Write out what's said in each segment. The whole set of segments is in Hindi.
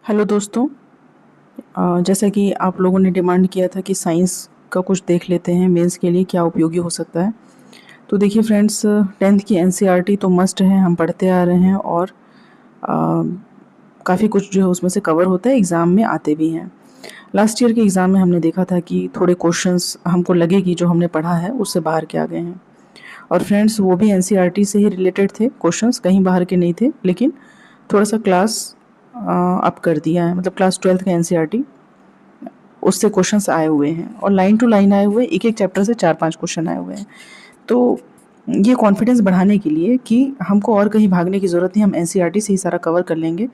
हेलो दोस्तों। जैसा कि आप लोगों ने डिमांड किया था कि साइंस का कुछ देख लेते हैं, मेंस के लिए क्या उपयोगी हो सकता है। तो देखिए फ्रेंड्स, 10th की एनसीईआरटी तो मस्ट है, हम पढ़ते आ रहे हैं और काफ़ी कुछ जो है उसमें से कवर होता है, एग्ज़ाम में आते भी हैं। लास्ट ईयर के एग्ज़ाम में हमने देखा था कि थोड़े क्वेश्चंस हमको लगे कि जो हमने पढ़ा है उससे बाहर के आ गए हैं। और फ्रेंड्स, वो भी एनसीईआरटी से ही रिलेटेड थे क्वेश्चंस, कहीं बाहर के नहीं थे, लेकिन थोड़ा सा क्लास अप कर दिया है, मतलब क्लास 12th का एनसीईआरटी उससे क्वेश्चंस आए हुए हैं और लाइन टू लाइन आए हुए, एक एक चैप्टर से 4-5 क्वेश्चन आए हुए हैं। तो ये कॉन्फिडेंस बढ़ाने के लिए कि हमको और कहीं भागने की ज़रूरत नहीं, हम एनसीईआरटी से ही सारा कवर कर लेंगे।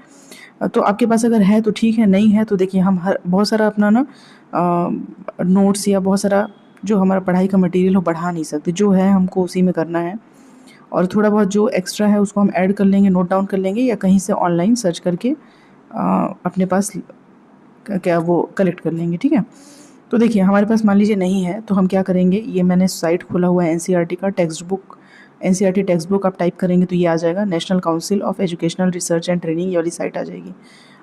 तो आपके पास अगर है तो ठीक है, नहीं है तो देखिए हम हर बहुत सारा अपना ना नोट्स या बहुत सारा जो हमारा पढ़ाई का मटेरियल हो बढ़ा नहीं सकते, जो है हमको उसी में करना है। और थोड़ा बहुत जो एक्स्ट्रा है उसको हम ऐड कर लेंगे, नोट डाउन कर लेंगे या कहीं से ऑनलाइन सर्च करके अपने पास क्या वो कलेक्ट कर लेंगे, ठीक है। तो देखिए हमारे पास मान लीजिए नहीं है तो हम क्या करेंगे, ये मैंने साइट खोला हुआ है एनसीईआरटी का text book, NCERT text book आप टाइप करेंगे तो ये आ जाएगा, national council of educational research and training, ये वाली साइट आ जाएगी।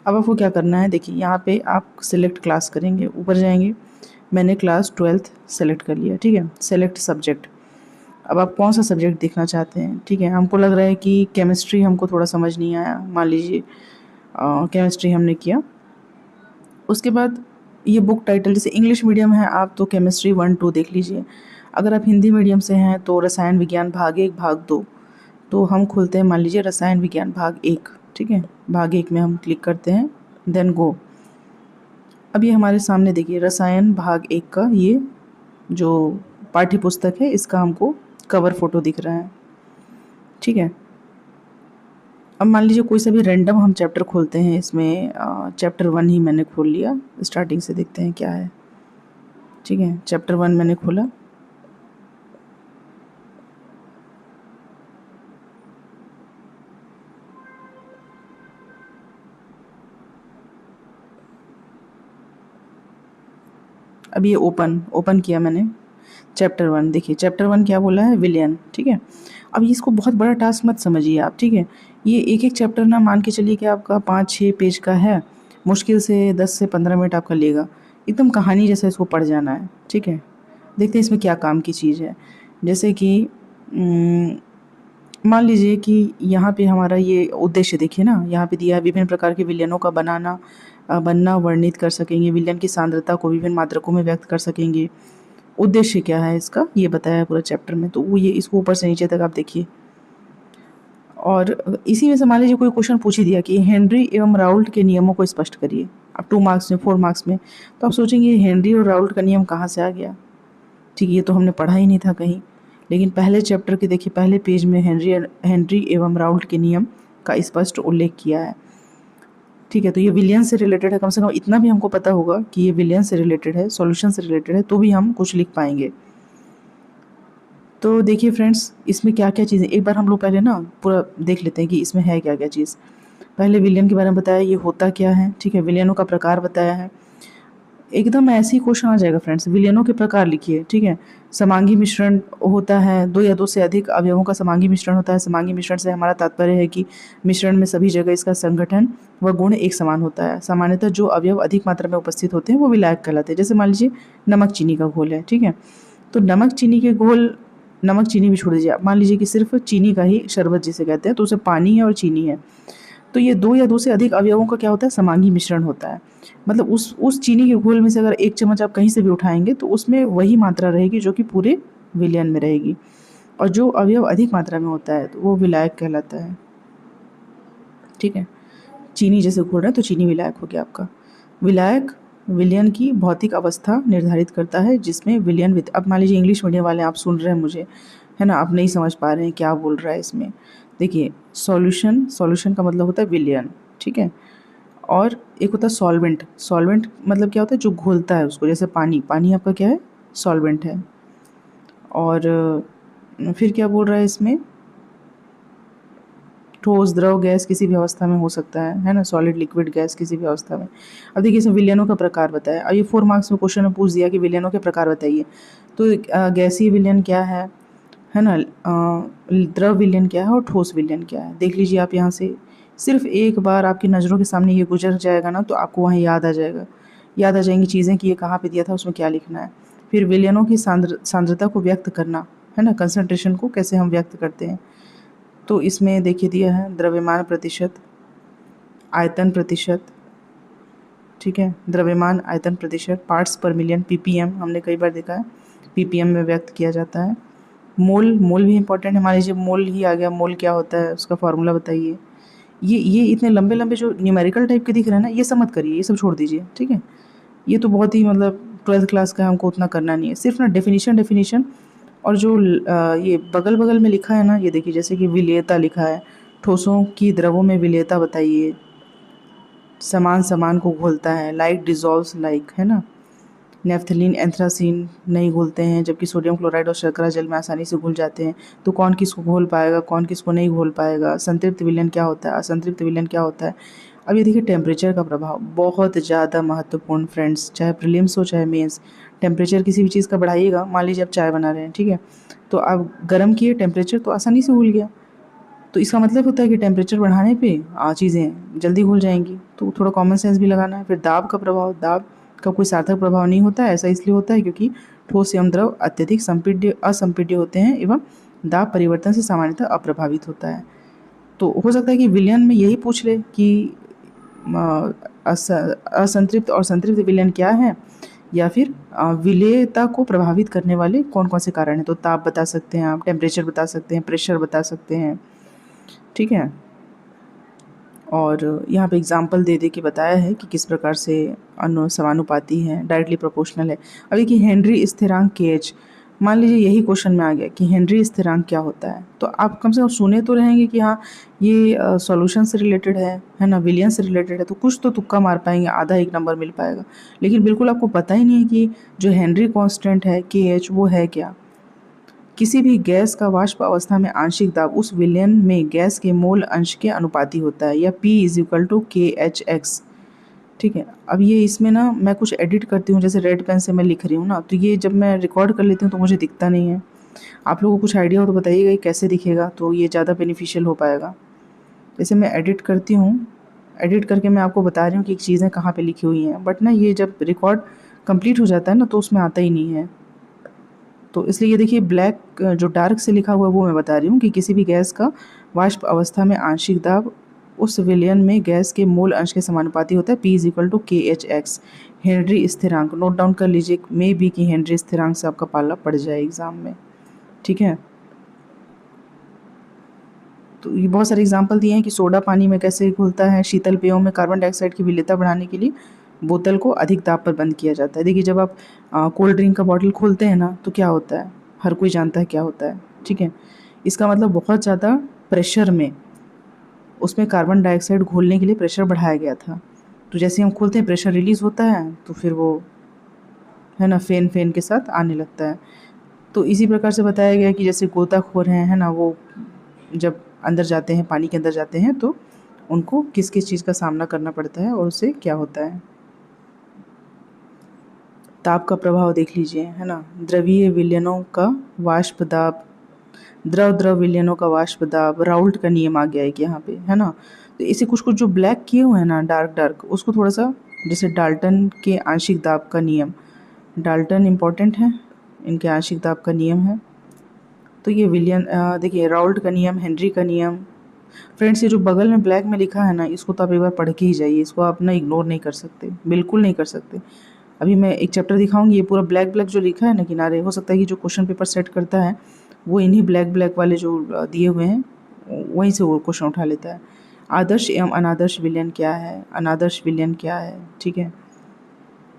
अब आपको क्या करना है, देखिए यहाँ पे आप सिलेक्ट क्लास करेंगे, ऊपर जाएंगे, मैंने क्लास 12th सेलेक्ट कर लिया, ठीक है। सेलेक्ट सब्जेक्ट, अब आप कौन सा सब्जेक्ट देखना चाहते हैं, ठीक है। हमको लग रहा है कि केमिस्ट्री हमको थोड़ा समझ नहीं आया, मान लीजिए केमिस्ट्री हमने किया। उसके बाद ये बुक टाइटल, जैसे इंग्लिश मीडियम है आप तो केमिस्ट्री 1-2 देख लीजिए। अगर आप हिंदी मीडियम से हैं तो रसायन विज्ञान भाग 1 भाग 2। तो हम खोलते हैं मान लीजिए रसायन विज्ञान भाग 1, ठीक है। भाग 1 में हम क्लिक करते हैं, देन गो। अब ये हमारे सामने देखिए रसायन भाग 1 का ये जो पाठ्य पुस्तक है इसका हमको कवर फ़ोटो दिख रहा है, ठीक है। अब मान लीजिए कोई सा भी रैंडम हम चैप्टर खोलते हैं, इसमें चैप्टर 1 ही मैंने खोल लिया, स्टार्टिंग से देखते हैं क्या है, ठीक है। चैप्टर 1 मैंने खोला। अब ये ओपन ओपन किया मैंने चैप्टर 1, देखिए चैप्टर 1 क्या बोला है, विलियन, ठीक है। अब इसको बहुत बड़ा टास्क मत समझिए आप, ठीक है। ये एक एक चैप्टर ना मान के चलिए कि आपका 5-6 पेज का है, मुश्किल से 10 से 15 मिनट आपका लेगा, एकदम कहानी जैसा इसको पढ़ जाना है, ठीक है। देखते हैं इसमें क्या काम की चीज़ है। जैसे कि मान लीजिए कि यहाँ पे हमारा ये उद्देश्य देखिए ना, यहाँ पे दिया है विभिन्न प्रकार के विलयनों का बनना वर्णित कर सकेंगे, विलयन की सांद्रता को विभिन्न मात्रकों में व्यक्त कर सकेंगे। उद्देश्य क्या है इसका ये बताया है पूरा चैप्टर में, तो वो ये इसको ऊपर से नीचे तक आप देखिए। और इसी में से मान लीजिए कोई क्वेश्चन पूछ ही दिया कि हेनरी एवं राउल्ट के नियमों को स्पष्ट करिए, अब 2 मार्क्स में 4 मार्क्स में, तो आप सोचेंगे हेनरी और राउल्ट का नियम कहाँ से आ गया, ठीक है, ये तो हमने पढ़ा ही नहीं था कहीं। लेकिन पहले चैप्टर के देखिए पहले पेज में हेनरी एवं राउल्ट के नियम का स्पष्ट उल्लेख किया है, ठीक है। तो ये विलियन से रिलेटेड है, कम से कम इतना भी हमको पता होगा कि ये विलियन से रिलेटेड है, सॉल्यूशन से रिलेटेड है, तो भी हम कुछ लिख पाएंगे। तो देखिए फ्रेंड्स, इसमें क्या क्या चीज़ें एक बार हम लोग पहले ना पूरा देख लेते हैं कि इसमें है क्या क्या चीज़। पहले विलियन के बारे में बताया, ये होता क्या है, ठीक है। विलियनों का प्रकार बताया है, एकदम ऐसे ही क्वेश्चन आ जाएगा फ्रेंड्स। विलयनों के प्रकार लिखिए, ठीक है। समांगी मिश्रण होता है, 2 या 2 से अधिक अवयवों का समांगी मिश्रण होता है। समांगी मिश्रण से हमारा तात्पर्य है कि मिश्रण में सभी जगह इसका संगठन व गुण एक समान होता है। सामान्यतः जो अवयव अधिक मात्रा में उपस्थित होते हैं वो विलायक कहलाते हैं। जैसे मान लीजिए नमक चीनी का घोल है, ठीक है। तो नमक चीनी के घोल, नमक चीनी भी छोड़ दीजिए, आप मान लीजिए कि सिर्फ चीनी का ही शरबत जिसे कहते हैं, तो उसे पानी है और चीनी है, तो ये 2 या 2 से अधिक अवयवों का क्या होता है, समांगी मिश्रण होता है। मतलब उस चीनी के घोल में से अगर 1 चम्मच आप कहीं से भी उठाएँगे तो उसमें वही मात्रा रहेगी जो कि पूरे विलयन में रहेगी, और जो अवयव अधिक मात्रा में होता है तो वो विलायक कहलाता है, ठीक है। चीनी जैसे घोल रहे हैं तो चीनी विलायक हो गया आपका। विलायक विलयन की भौतिक अवस्था निर्धारित करता है जिसमें विलयन अब मान लीजिए इंग्लिश मीडियम वाले आप सुन रहे हैं मुझे, है ना, आप नहीं समझ पा रहे हैं क्या बोल रहा है इसमें। देखिए सॉल्यूशन का मतलब होता है विलयन, ठीक है। और एक होता है सॉल्वेंट, सॉल्वेंट मतलब क्या होता है, जो घोलता है उसको, जैसे पानी, पानी आपका क्या है, सॉल्वेंट है। और फिर क्या बोल रहा है इसमें, ठोस द्रव गैस किसी भी अवस्था में हो सकता है ना, सॉलिड लिक्विड गैस किसी भी अवस्था में। अब देखिए इसमें विलयनों का प्रकार बताया, अब ये 4 मार्क्स में क्वेश्चन में पूछ दिया कि विलयनों के प्रकार बताइए, तो गैसीय विलयन क्या है ना, द्रव विलयन क्या है और ठोस विलयन क्या है, देख लीजिए आप यहाँ से सिर्फ एक बार आपकी नज़रों के सामने ये गुजर जाएगा ना तो आपको वहाँ याद आ जाएगा, याद आ जाएंगी चीज़ें कि ये कहाँ पे दिया था, उसमें क्या लिखना है। फिर विलयनों की सांद्रता को व्यक्त करना, है ना, कंसंट्रेशन को कैसे हम व्यक्त करते हैं। तो इसमें देखिए दिया है द्रव्यमान प्रतिशत, आयतन प्रतिशत, ठीक है, द्रव्यमान आयतन प्रतिशत, पार्ट्स पर मिलियन, पीपीएम हमने कई बार देखा है, पीपीएम में व्यक्त किया जाता है। मोल, मोल भी इंपॉर्टेंट है। मान लीजिए मोल ही आ गया, मोल क्या होता है, उसका फॉर्मूला बताइए। ये इतने लंबे लंबे जो न्यूमेरिकल टाइप के दिख रहे हैं ना, ये सब मत करिए, ये सब छोड़ दीजिए, ठीक है। ये तो बहुत ही मतलब 12th क्लास का है, हमको उतना करना नहीं है। सिर्फ ना डेफिनेशन डेफिनेशन और जो ये बगल बगल में लिखा है ना, ये देखिए जैसे कि विलेयता लिखा है, ठोसों की द्रवों में विलेयता बताइए, समान समान को घोलता है, लाइक डिजॉल्व्स लाइक, है ना, नेफ्थलीन एंथ्रासीन नहीं घुलते हैं, जबकि सोडियम क्लोराइड और शर्करा जल में आसानी से घुल जाते हैं। तो कौन किसको घोल पाएगा, कौन किसको नहीं घोल पाएगा। संतृप्त विलयन क्या होता है, असंतृप्त विलयन क्या होता है। अब ये देखिए टेम्परेचर का प्रभाव बहुत ज़्यादा महत्वपूर्ण फ्रेंड्स, चाहे प्रीलिम्स हो चाहे मेंस। टेम्परेचर किसी भी चीज़ का बढ़ाइएगा, मान लीजिए आप चाय बना रहे हैं, ठीक है, तो आप गर्म किए टेम्परेचर तो आसानी से घुल गया। तो इसका मतलब होता है कि टेम्परेचर बढ़ाने पे चीज़ें जल्दी घुल जाएंगी। तो थोड़ा कॉमन सेंस भी लगाना है। फिर दाब का प्रभाव, दाब का कोई सार्थक प्रभाव नहीं होता है। ऐसा इसलिए होता है क्योंकि ठोस एवं द्रव अत्यधिक संपीड्य असंपीड्य होते हैं एवं दाब परिवर्तन से सामान्यतः अप्रभावित होता है। तो हो सकता है कि विलयन में यही पूछ ले कि असंतृप्त और संतृप्त विलयन क्या है, या फिर विलेयता को प्रभावित करने वाले कौन कौन से कारण हैं। तो ताप बता सकते हैं आप, टेम्परेचर बता सकते हैं, प्रेशर बता सकते हैं, ठीक है। और यहाँ पे एग्जांपल दे दे के बताया है कि किस प्रकार से समानुपाती है, डायरेक्टली प्रोपोर्शनल है। अब देखिए हेनरी स्थिरांक के एच, मान लीजिए यही क्वेश्चन में आ गया कि हेनरी स्थिरांक क्या होता है, तो आप कम से कम सुने तो रहेंगे कि हाँ ये सॉल्यूशन से रिलेटेड है ना, विलियन से रिलेटेड है, तो कुछ तो तुक्का मार पाएंगे, आधा एक नंबर मिल पाएगा। लेकिन बिल्कुल आपको पता ही नहीं है कि जो हेनरी कॉन्स्टेंट है के एच वो है क्या। किसी भी गैस का वाष्प अवस्था में आंशिक दाब उस विलयन में गैस के मोल अंश के अनुपाती होता है, या P = KHX, ठीक है। अब ये इसमें ना मैं कुछ एडिट करती हूँ, जैसे रेड पेन से मैं लिख रही हूँ ना, तो ये जब मैं रिकॉर्ड कर लेती हूँ तो मुझे दिखता नहीं है। आप लोगों को कुछ आइडिया हो तो बताइएगा कैसे दिखेगा, तो ये ज़्यादा बेनिफिशियल हो पाएगा। जैसे मैं एडिट करती हूँ, एडिट करके मैं आपको बता रही हूँ कि चीज़ें कहाँ पे लिखी हुई हैं, बट ना ये जब रिकॉर्ड कंप्लीट हो जाता है ना तो उसमें आता ही नहीं है। तो इसलिए ये देखिए ब्लैक जो डार्क से लिखा हुआ है वो मैं बता रही हूँ कि किसी भी गैस का वाष्प अवस्था में आंशिक दाब उस विलयन में गैस के मोल अंश के समानुपाती होता है, P = KHX। हेनरी स्थिरांक नोट डाउन कर लीजिए, मे बी कि हेनरी स्थिरांक से आपका पाला पड़ जाए एग्जाम में, ठीक है। तो ये बहुत सारे एग्जाम्पल दिए हैं कि सोडा पानी में कैसे घुलता है। शीतल पेयों में कार्बन डाइऑक्साइड की विलेयता बढ़ाने के लिए बोतल को अधिक दाब पर बंद किया जाता है। देखिए जब आप कोल्ड ड्रिंक का बॉटल खोलते हैं ना तो क्या होता है, हर कोई जानता है क्या होता है, ठीक है। इसका मतलब बहुत ज़्यादा प्रेशर में उसमें कार्बन डाइऑक्साइड घोलने के लिए प्रेशर बढ़ाया गया था। तो जैसे हम खोलते हैं प्रेशर रिलीज़ होता है, तो फिर वो है ना फेन फेन के साथ आने लगता है। तो इसी प्रकार से बताया गया कि जैसे गोताखोर हैं, है ना, वो जब अंदर जाते हैं, पानी के अंदर जाते हैं, तो उनको किस किस चीज़ का सामना करना पड़ता है और उससे क्या होता है। ताप का प्रभाव देख लीजिए, है ना, द्रवीय विलयनों का वाष्प दाब, द्रव द्रव विलयनों का वाष्प दाब, राउल्ट का नियम आ गया है कि यहाँ पे, है ना। तो इसे कुछ कुछ जो ब्लैक किए हुए हैं ना, डार्क डार्क, उसको थोड़ा सा, जैसे डाल्टन के आंशिक दाब का नियम, डाल्टन इम्पॉर्टेंट है, इनके आंशिक दाब का नियम है। तो ये विलियन देखिए राउल्ट का नियम, हेनरी का नियम। फ्रेंड्स ये जो बगल में ब्लैक में लिखा है ना, इसको तो आप एक बार पढ़ के ही जाइए, इसको आप ना इग्नोर नहीं कर सकते, बिल्कुल नहीं कर सकते। अभी मैं एक चैप्टर दिखाऊंगी, ये पूरा ब्लैक ब्लैक जो लिखा है ना किनारे, हो सकता है कि जो क्वेश्चन पेपर सेट करता है वो इन्हीं ब्लैक ब्लैक वाले जो दिए हुए हैं वहीं से वो क्वेश्चन उठा लेता है। आदर्श एवं अनादर्श विलयन क्या है, अनादर्श विलयन क्या है, ठीक है।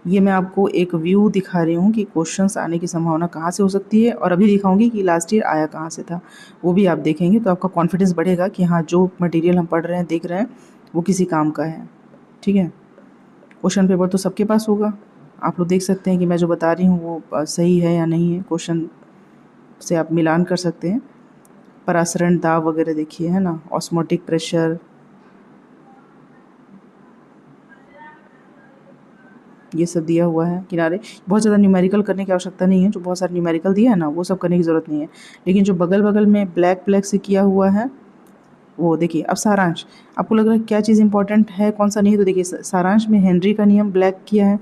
ये मैं आपको एक व्यू दिखा रही हूँ कि क्वेश्चंस आने की संभावना कहाँ से हो सकती है, और अभी दिखाऊंगी कि लास्ट ईयर आया कहाँ से था, वो भी आप देखेंगे तो आपका कॉन्फिडेंस बढ़ेगा कि हाँ जो मटेरियल हम पढ़ रहे हैं, देख रहे हैं, वो किसी काम का है, ठीक है। क्वेश्चन पेपर तो सबके पास होगा, आप लोग देख सकते हैं कि मैं जो बता रही हूँ वो सही है या नहीं है, क्वेश्चन से आप मिलान कर सकते हैं। परासरण दाब वगैरह देखिए, है ना, ऑस्मोटिक प्रेशर, ये सब दिया हुआ है किनारे। बहुत ज़्यादा न्यूमेरिकल करने की आवश्यकता नहीं है, जो बहुत सारा न्यूमेरिकल दिया है ना वो सब करने की ज़रूरत नहीं है। लेकिन जो बगल बगल में ब्लैक ब्लैक से किया हुआ है वो देखिए अब सारांश, आपको लग रहा है क्या चीज़ इंपॉर्टेंट है कौन सा नहीं, तो देखिए सारांश में हेनरी का नियम ब्लैक किया है,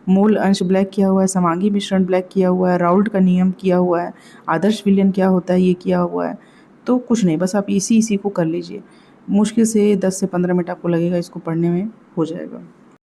मूल अंश ब्लैक किया हुआ है, समांगी मिश्रण ब्लैक किया हुआ है, राउल्ट का नियम किया हुआ है, आदर्श विलयन क्या होता है ये किया हुआ है। तो कुछ नहीं, बस आप इसी इसी को कर लीजिए, मुश्किल से 10 से 15 मिनट आपको लगेगा इसको पढ़ने में, हो जाएगा।